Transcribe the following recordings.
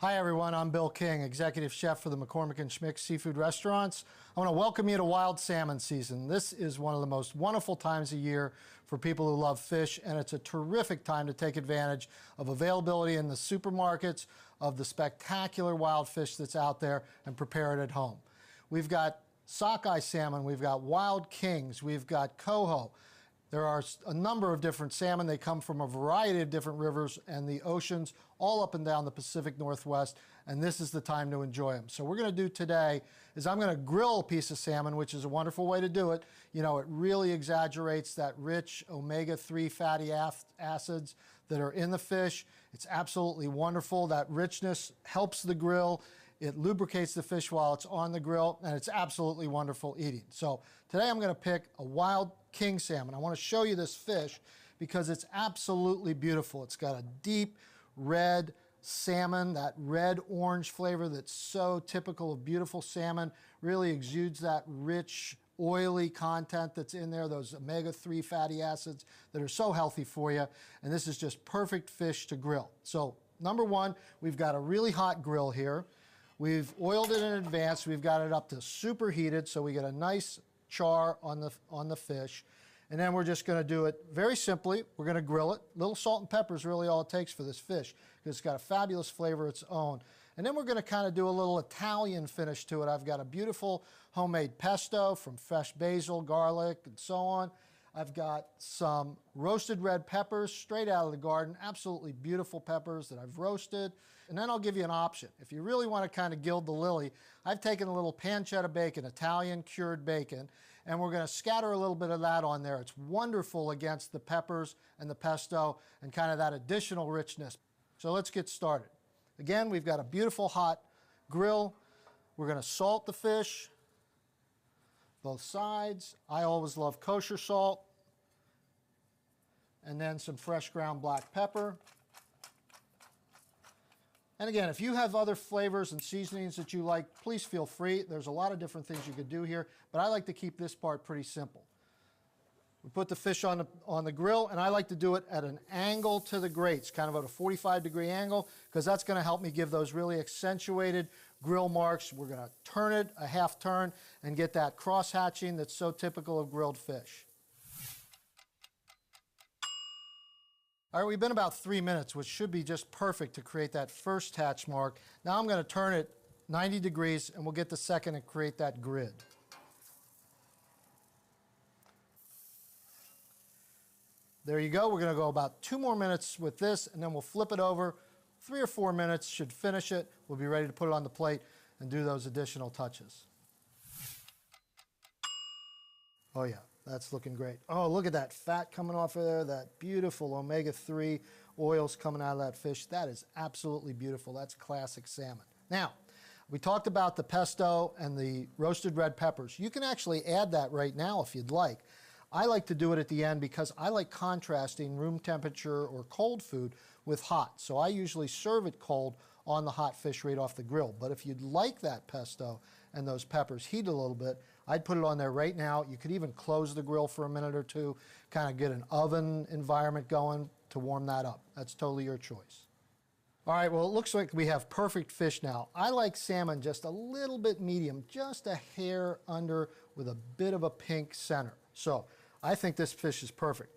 Hi everyone, I'm Bill King, Executive Chef for the McCormick Schmick Seafood Restaurants. I want to welcome you to wild salmon season. This is one of the most wonderful times of year for people who love fish, and it's a terrific time to take advantage of availability in the supermarkets of the spectacular wild fish that's out there and prepare it at home. We've got sockeye salmon, we've got wild kings, we've got coho. There are a number of different salmon. They come from a variety of different rivers and the oceans all up and down the Pacific Northwest, and this is the time to enjoy them. So what we're going to do today is I'm going to grill a piece of salmon, which is a wonderful way to do it. You know, it really exaggerates that rich omega-3 fatty acids that are in the fish. It's absolutely wonderful. That richness helps the grill. It lubricates the fish while it's on the grill, and it's absolutely wonderful eating. So today I'm going to pick a wild king salmon. I want to show you this fish because it's absolutely beautiful. It's got a deep red salmon, that red-orange flavor that's so typical of beautiful salmon, really exudes that rich, oily content that's in there, those omega-3 fatty acids that are so healthy for you, and this is just perfect fish to grill. So number one, we've got a really hot grill here. We've oiled it in advance. We've got it up to super heated, so we get a nice char on the fish. And then we're just going to do it very simply. We're going to grill it. Little salt and pepper is really all it takes for this fish because it's got a fabulous flavor of its own. And then we're going to kind of do a little Italian finish to it. I've got a beautiful homemade pesto from fresh basil, garlic, and so on. I've got some roasted red peppers straight out of the garden, absolutely beautiful peppers that I've roasted. And then I'll give you an option. If you really want to kind of gild the lily, I've taken a little pancetta bacon, Italian cured bacon, and we're going to scatter a little bit of that on there. It's wonderful against the peppers and the pesto and kind of that additional richness. So let's get started. Again, we've got a beautiful hot grill. We're going to salt the fish, both sides. I always love kosher salt. And then some fresh ground black pepper. And again, if you have other flavors and seasonings that you like, please feel free. There's a lot of different things you could do here, but I like to keep this part pretty simple. We put the fish on the grill, and I like to do it at an angle to the grates, kind of at a 45-degree angle, because that's going to help me give those really accentuated grill marks. We're going to turn it a half turn and get that cross-hatching that's so typical of grilled fish. All right, we've been about 3 minutes, which should be just perfect to create that first hatch mark. Now I'm going to turn it 90 degrees, and we'll get the second and create that grid. There you go. We're going to go about 2 more minutes with this, and then we'll flip it over. 3 or 4 minutes should finish it. We'll be ready to put it on the plate and do those additional touches. Oh yeah. That's looking great. Oh, look at that fat coming off of there, that beautiful omega-3 oils coming out of that fish. That is absolutely beautiful. That's classic salmon. Now, we talked about the pesto and the roasted red peppers. You can actually add that right now if you'd like. I like to do it at the end because I like contrasting room temperature or cold food with hot. So I usually serve it cold on the hot fish right off the grill. But if you'd like that pesto and those peppers heat a little bit, I'd put it on there right now. You could even close the grill for a minute or two, kind of get an oven environment going to warm that up. That's totally your choice. All right, well, it looks like we have perfect fish now. I like salmon just a little bit medium, just a hair under with a bit of a pink center. So I think this fish is perfect.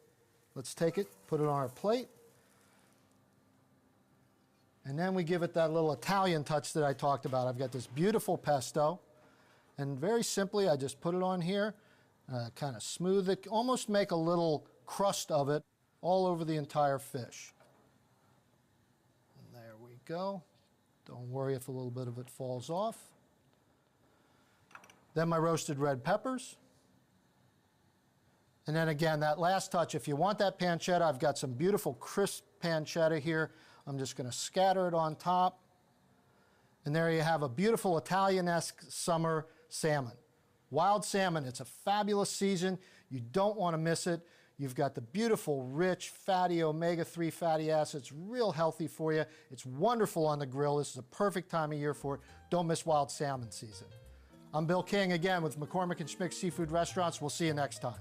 Let's take it, put it on our plate. And then we give it that little Italian touch that I talked about. I've got this beautiful pesto. And very simply, I just put it on here, kind of smooth it, almost make a little crust of it all over the entire fish. And there we go. Don't worry if a little bit of it falls off. Then my roasted red peppers. And then again, that last touch, if you want that pancetta, I've got some beautiful crisp pancetta here. I'm just going to scatter it on top. And there you have a beautiful Italian-esque summer salmon. Wild salmon, it's a fabulous season. You don't want to miss it. You've got the beautiful, rich, fatty omega-3 fatty acids, real healthy for you. It's wonderful on the grill. This is a perfect time of year for it. Don't miss wild salmon season. I'm Bill King again with McCormick Schmick Seafood Restaurants. We'll see you next time.